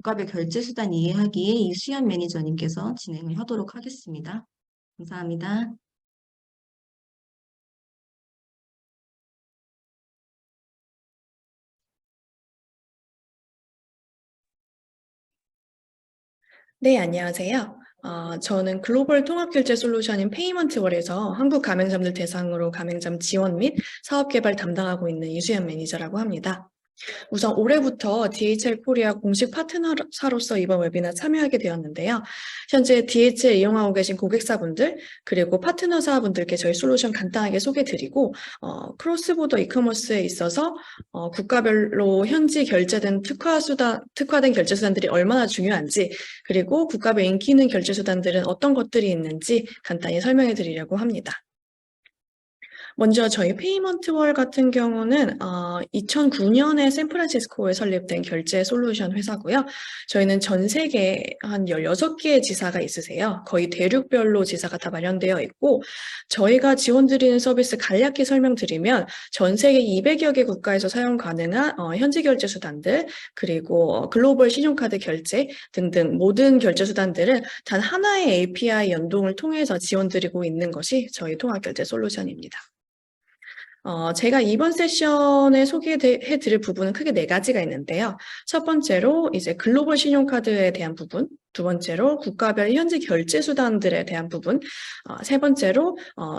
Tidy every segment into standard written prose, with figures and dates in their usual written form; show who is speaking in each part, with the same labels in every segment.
Speaker 1: 국가별 결제수단 이해하기 이수연 매니저님께서 진행을 하도록 하겠습니다. 감사합니다.
Speaker 2: 네, 안녕하세요. 저는 글로벌 통합결제 솔루션인 페이먼트월에서 한국 가맹점들 대상으로 가맹점 지원 및 사업개발 담당하고 있는 이수연 매니저라고 합니다. 우선 올해부터 DHL 코리아 공식 파트너사로서 이번 웨비나 참여하게 되었는데요. 현재 DHL 이용하고 계신 고객사분들 그리고 파트너사분들께 저희 솔루션 간단하게 소개드리고 크로스보더 이커머스에 있어서 국가별로 현지 결제된 특화된 결제수단들이 얼마나 중요한지 그리고 국가별 인기 있는 결제수단들은 어떤 것들이 있는지 간단히 설명해 드리려고 합니다. 먼저 저희 페이먼트월 같은 경우는 2009년에 샌프란시스코에 설립된 결제 솔루션 회사고요. 저희는 전 세계에 한 16개의 지사가 있으세요. 거의 대륙별로 지사가 다 마련되어 있고 저희가 지원드리는 서비스 간략히 설명드리면 전 세계 200여 개 국가에서 사용 가능한 현지 결제 수단들 그리고 글로벌 신용카드 결제 등등 모든 결제 수단들을 단 하나의 API 연동을 통해서 지원드리고 있는 것이 저희 통합결제 솔루션입니다. 제가 이번 세션에 소개해 드릴 부분은 크게 4가지가 있는데요. 첫 번째로 이제 글로벌 신용카드에 대한 부분, 두 번째로 국가별 현지 결제 수단들에 대한 부분, 세 번째로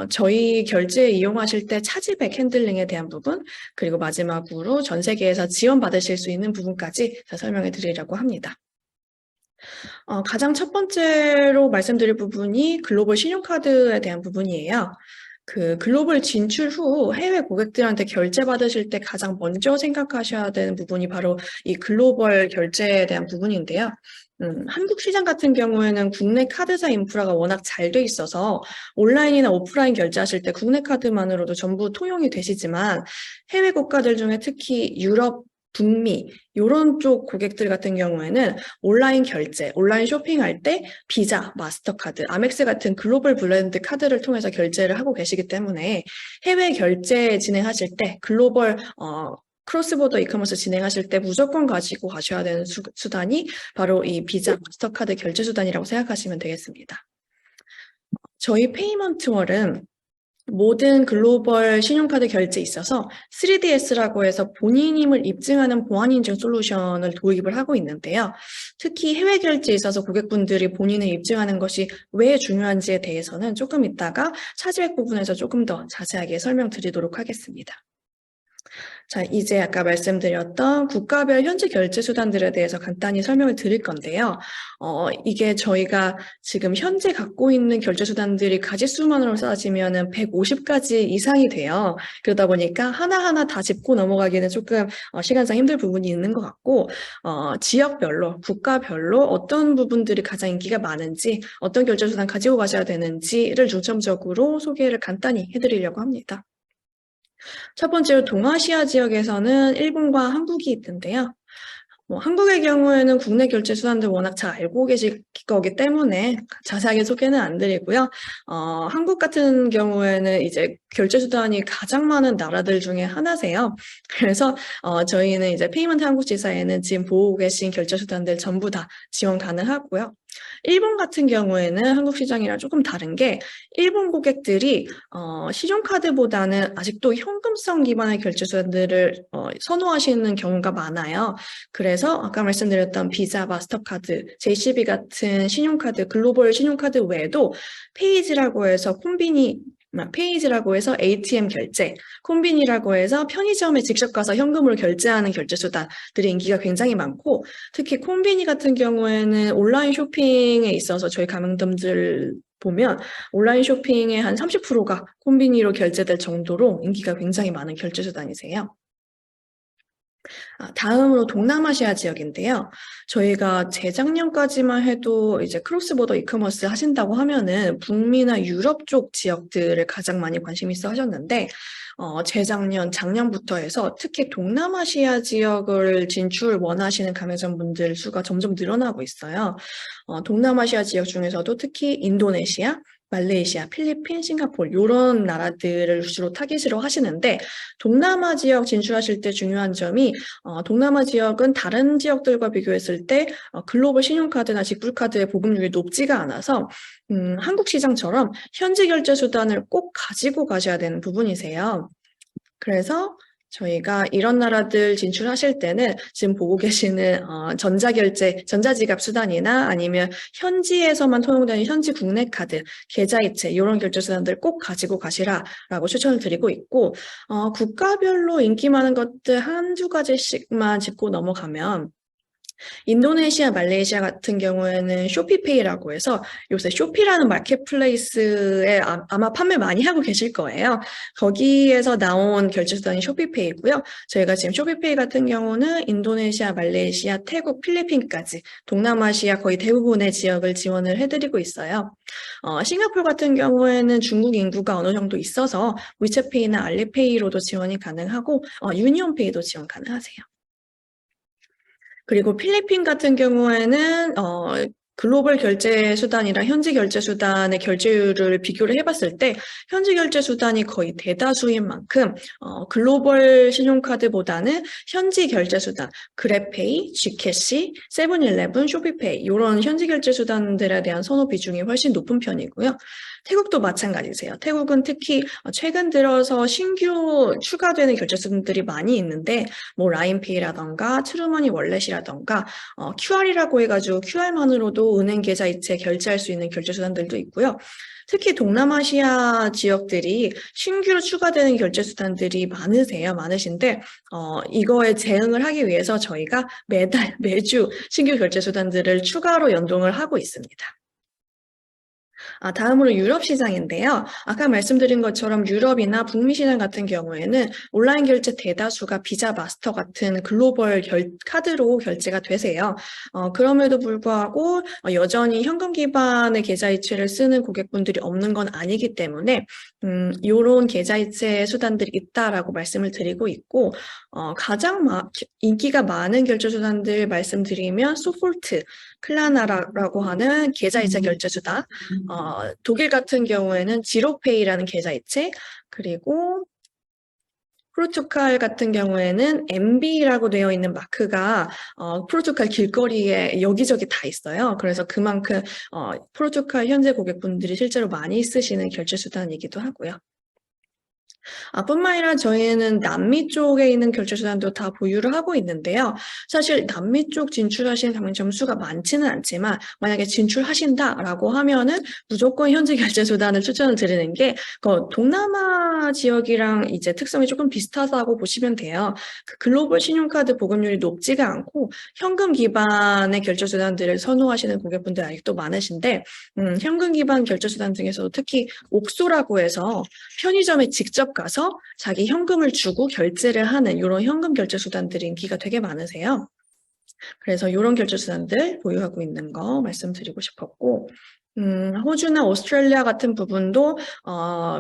Speaker 2: 저희 결제 이용하실 때 차지백 핸들링에 대한 부분, 그리고 마지막으로 전 세계에서 지원받으실 수 있는 부분까지 설명해 드리려고 합니다. 가장 첫 번째로 말씀드릴 부분이 글로벌 신용카드에 대한 부분이에요. 그 글로벌 진출 후 해외 고객들한테 결제 받으실 때 가장 먼저 생각하셔야 되는 부분이 바로 이 글로벌 결제에 대한 부분인데요. 한국 시장 같은 경우에는 국내 카드사 인프라가 워낙 잘 돼 있어서 온라인이나 오프라인 결제하실 때 국내 카드만으로도 전부 통용이 되시지만 해외 국가들 중에 특히 유럽, 북미 이런 쪽 고객들 같은 경우에는 온라인 결제, 온라인 쇼핑할 때 비자, 마스터카드, 아멕스 같은 글로벌 브랜드 카드를 통해서 결제를 하고 계시기 때문에 해외 결제 진행하실 때 글로벌 크로스보더 이커머스 진행하실 때 무조건 가지고 가셔야 되는 수단이 바로 이 비자, 마스터카드 결제 수단이라고 생각하시면 되겠습니다. 저희 페이먼트월은 모든 글로벌 신용카드 결제에 있어서 3DS라고 해서 본인임을 입증하는 보안인증 솔루션을 도입을 하고 있는데요. 특히 해외 결제에 있어서 고객분들이 본인을 입증하는 것이 왜 중요한지에 대해서는 조금 이따가 차지백 부분에서 조금 더 자세하게 설명드리도록 하겠습니다. 자, 이제 아까 말씀드렸던 국가별 현지 결제 수단들에 대해서 간단히 설명을 드릴 건데요. 이게 저희가 지금 현재 갖고 있는 결제 수단들이 가지수만으로 따지면은 150가지 이상이 돼요. 그러다 보니까 하나하나 다 짚고 넘어가기는 조금 시간상 힘들 부분이 있는 것 같고, 지역별로, 국가별로 어떤 부분들이 가장 인기가 많은지, 어떤 결제 수단 가지고 가셔야 되는지를 중점적으로 소개를 간단히 해드리려고 합니다. 첫 번째로 동아시아 지역에서는 일본과 한국이 있는데요. 한국의 경우에는 국내 결제 수단들 워낙 잘 알고 계실 거기 때문에 자세하게 소개는 안 드리고요. 한국 같은 경우에는 이제 결제 수단이 가장 많은 나라들 중에 하나세요. 그래서 저희는 이제 페이먼트 한국 지사에는 지금 보고 계신 결제 수단들 전부 다 지원 가능하고요. 일본 같은 경우에는 한국 시장이랑 조금 다른 게 일본 고객들이 신용카드보다는 아직도 현금성 기반의 결제 수단들을 선호하시는 경우가 많아요. 그래서 아까 말씀드렸던 비자, 마스터카드, JCB 같은 신용카드, 글로벌 신용카드 외에도 페이지라고 해서 페이지라고 해서 ATM 결제, 콤비니라고 해서 편의점에 직접 가서 현금으로 결제하는 결제 수단들이 인기가 굉장히 많고 특히 콤비니 같은 경우에는 온라인 쇼핑에 있어서 저희 가맹점들 보면 온라인 쇼핑의 한 30%가 콤비니로 결제될 정도로 인기가 굉장히 많은 결제 수단이세요. 다음으로 동남아시아 지역인데요. 저희가 재작년까지만 해도 이제 크로스보더 이커머스 하신다고 하면은 북미나 유럽 쪽 지역들을 가장 많이 관심 있어 하셨는데, 작년부터 해서 특히 동남아시아 지역을 진출 원하시는 가맹점분들 수가 점점 늘어나고 있어요. 동남아시아 지역 중에서도 특히 인도네시아, 말레이시아, 필리핀, 싱가포르 이런 나라들을 주로 타깃으로 하시는데 동남아 지역 진출하실 때 중요한 점이 동남아 지역은 다른 지역들과 비교했을 때 글로벌 신용카드나 직불카드의 보급률이 높지가 않아서 한국 시장처럼 현지 결제 수단을 꼭 가지고 가셔야 되는 부분이세요. 그래서 저희가 이런 나라들 진출하실 때는 지금 보고 계시는 전자결제, 전자지갑 수단이나 아니면 현지에서만 통용되는 현지 국내 카드, 계좌이체 이런 결제 수단들 꼭 가지고 가시라라고 추천을 드리고 있고 국가별로 인기 많은 것들 한두 가지씩만 짚고 넘어가면 인도네시아, 말레이시아 같은 경우에는 쇼피페이라고 해서 요새 쇼피라는 마켓플레이스에 아마 판매 많이 하고 계실 거예요. 거기에서 나온 결제수단이 쇼피페이고요. 저희가 지금 쇼피페이 같은 경우는 인도네시아, 말레이시아, 태국, 필리핀까지 동남아시아 거의 대부분의 지역을 지원을 해드리고 있어요. 싱가포르 같은 경우에는 중국 인구가 어느 정도 있어서 위챗페이나 알리페이로도 지원이 가능하고 유니온페이도 지원 가능하세요. 그리고 필리핀 같은 경우에는 글로벌 결제 수단이랑 현지 결제 수단의 결제율을 비교를 해봤을 때 현지 결제 수단이 거의 대다수인 만큼 글로벌 신용카드보다는 현지 결제 수단, 그랩페이, Gcash, 세븐일레븐, 쇼피페이 이런 현지 결제 수단들에 대한 선호 비중이 훨씬 높은 편이고요. 태국도 마찬가지세요. 태국은 특히 최근 들어서 신규 추가되는 결제 수단들이 많이 있는데 뭐 라인페이라던가 트루머니 월렛이라던가 QR이라고 해가지고 QR만으로도 은행 계좌이체 결제할 수 있는 결제 수단들도 있고요. 특히 동남아시아 지역들이 신규로 추가되는 결제 수단들이 많으신데 이거에 대응을 하기 위해서 저희가 매주 신규 결제 수단들을 추가로 연동을 하고 있습니다. 다음으로 유럽 시장인데요. 아까 말씀드린 것처럼 유럽이나 북미 시장 같은 경우에는 온라인 결제 대다수가 비자 마스터 같은 글로벌 카드로 결제가 되세요. 그럼에도 불구하고 여전히 현금 기반의 계좌이체를 쓰는 고객분들이 없는 건 아니기 때문에 이런 계좌이체 수단들이 있다라고 말씀을 드리고 있고 가장 인기가 많은 결제 수단들 말씀드리면 소폴트, 클라나라고 하는 계좌이체 결제 수단, 독일 같은 경우에는 지로페이라는 계좌이체, 그리고 포르투갈 같은 경우에는 MB라고 되어 있는 마크가 포르투갈 길거리에 여기저기 다 있어요. 그래서 그만큼 포르투갈 현재 고객분들이 실제로 많이 쓰시는 결제 수단이기도 하고요. 뿐만 아니라 저희는 남미 쪽에 있는 결제 수단도 다 보유를 하고 있는데요. 사실 남미 쪽 진출하시는 가맹점 수가 많지는 않지만 만약에 진출하신다라고 하면은 무조건 현지 결제 수단을 추천을 드리는 게 동남아 지역이랑 이제 특성이 조금 비슷하다고 보시면 돼요. 그 글로벌 신용카드 보급률이 높지가 않고 현금 기반의 결제 수단들을 선호하시는 고객분들 아직도 많으신데 현금 기반 결제 수단 중에서도 특히 옥소라고 해서 편의점에 직접 가서 자기 현금을 주고 결제를 하는 이런 현금 결제 수단들이 인기가 되게 많으세요. 그래서 이런 결제 수단들 보유하고 있는 거 말씀드리고 싶었고 호주나 오스트레일리아 같은 부분도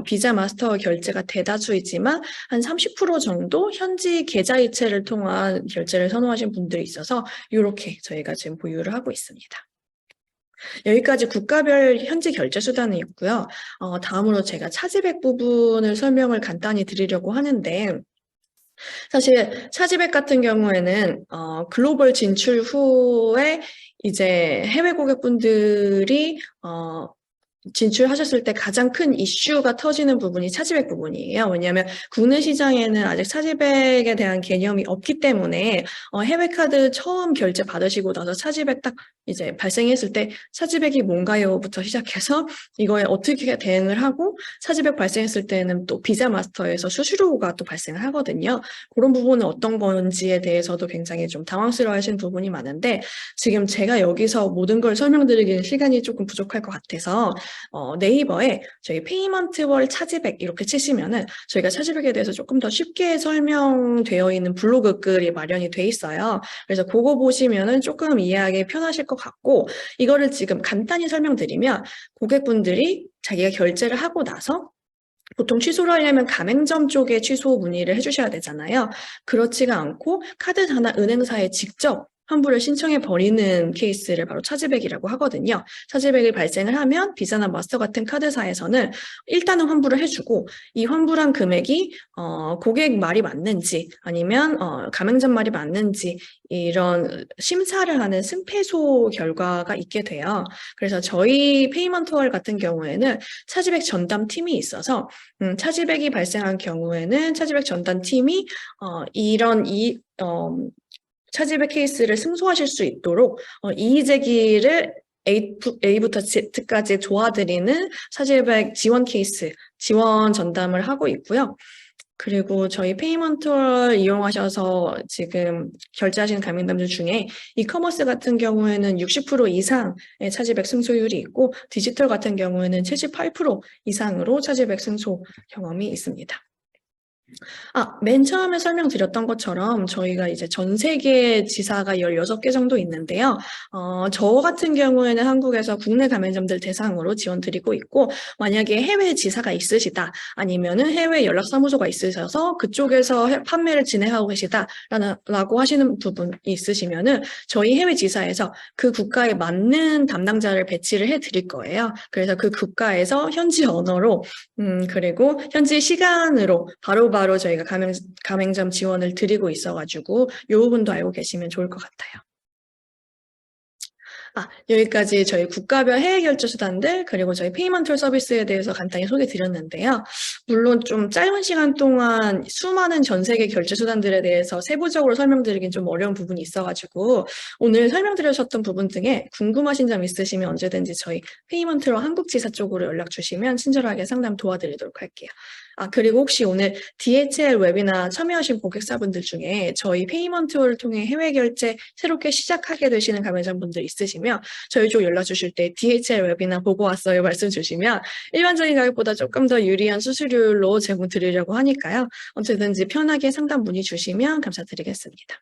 Speaker 2: 비자 마스터 결제가 대다수이지만 한 30% 정도 현지 계좌이체를 통한 결제를 선호하시는 분들이 있어서 이렇게 저희가 지금 보유를 하고 있습니다. 여기까지 국가별 현지 결제 수단이 있고요. 다음으로 제가 차지백 부분을 설명을 간단히 드리려고 하는데 사실 차지백 같은 경우에는 글로벌 진출 후에 이제 해외 고객분들이 진출하셨을 때 가장 큰 이슈가 터지는 부분이 차지백 부분이에요. 왜냐하면 국내 시장에는 아직 차지백에 대한 개념이 없기 때문에 해외 카드 처음 결제 받으시고 나서 차지백 딱 이제 발생했을 때 차지백이 뭔가요?부터 시작해서 이거에 어떻게 대응을 하고 차지백 발생했을 때는 또 비자 마스터에서 수수료가 또 발생을 하거든요. 그런 부분은 어떤 건지에 대해서도 굉장히 좀 당황스러워하시는 부분이 많은데 지금 제가 여기서 모든 걸 설명드리기는 시간이 조금 부족할 것 같아서 네이버에 저희 페이먼트월 차지백 이렇게 치시면은 저희가 차지백에 대해서 조금 더 쉽게 설명되어 있는 블로그 글이 마련이 돼 있어요. 그래서 그거 보시면은 조금 이해하기 편하실 것 같고 이거를 지금 간단히 설명드리면 고객분들이 자기가 결제를 하고 나서 보통 취소를 하려면 가맹점 쪽에 취소 문의를 해주셔야 되잖아요. 그렇지가 않고 카드사나 은행사에 직접 환불을 신청해 버리는 케이스를 바로 차지백이라고 하거든요. 차지백이 발생을 하면 비자나 마스터 같은 카드사에서는 일단은 환불을 해주고 이 환불한 금액이 고객 말이 맞는지 아니면 가맹점 말이 맞는지 이런 심사를 하는 승패소 결과가 있게 돼요. 그래서 저희 페이먼트월 같은 경우에는 차지백 전담 팀이 있어서 차지백이 발생한 경우에는 차지백 전담 팀이 차지백 케이스를 승소하실 수 있도록 이의 제기를 A부터 Z까지 도와드리는 차지백 지원 케이스, 지원 전담을 하고 있고요. 그리고 저희 페이먼트를 이용하셔서 지금 결제하시는 가맹점들 중에 이커머스 같은 경우에는 60% 이상의 차지백 승소율이 있고 디지털 같은 경우에는 78% 이상으로 차지백 승소 경험이 있습니다. 맨 처음에 설명드렸던 것처럼 저희가 이제 전 세계 지사가 16개 정도 있는데요. 저 같은 경우에는 한국에서 국내 가맹점들 대상으로 지원 드리고 있고, 만약에 해외 지사가 있으시다, 아니면은 해외 연락사무소가 있으셔서 그쪽에서 판매를 진행하고 계시다라고 하시는 부분이 있으시면은 저희 해외 지사에서 그 국가에 맞는 담당자를 배치를 해 드릴 거예요. 그래서 그 국가에서 현지 언어로 그리고 현지 시간으로 바로바로 저희가 가맹점 지원을 드리고 있어가지고 이 부분도 알고 계시면 좋을 것 같아요. 여기까지 저희 국가별 해외 결제 수단들 그리고 저희 페이먼트 서비스에 대해서 간단히 소개 드렸는데요. 물론 좀 짧은 시간 동안 수많은 전 세계 결제 수단들에 대해서 세부적으로 설명드리긴 좀 어려운 부분이 있어가지고 오늘 설명드리셨던 부분 중에 궁금하신 점 있으시면 언제든지 저희 페이먼트로 한국지사 쪽으로 연락 주시면 친절하게 상담 도와드리도록 할게요. 그리고 혹시 오늘 DHL 웹이나 참여하신 고객사분들 중에 저희 페이먼트를 통해 해외 결제 새롭게 시작하게 되시는 가맹점분들 있으시면 저희 쪽 연락 주실 때 DHL 웹이나 보고 왔어요 말씀 주시면 일반적인 가격보다 조금 더 유리한 수수료로 제공 드리려고 하니까요. 언제든지 편하게 상담 문의 주시면 감사드리겠습니다.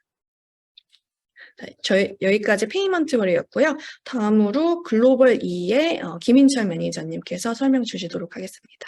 Speaker 2: 저희 여기까지 페이먼트월이었고요. 다음으로 글로벌 2의 김인철 매니저님께서 설명 주시도록 하겠습니다.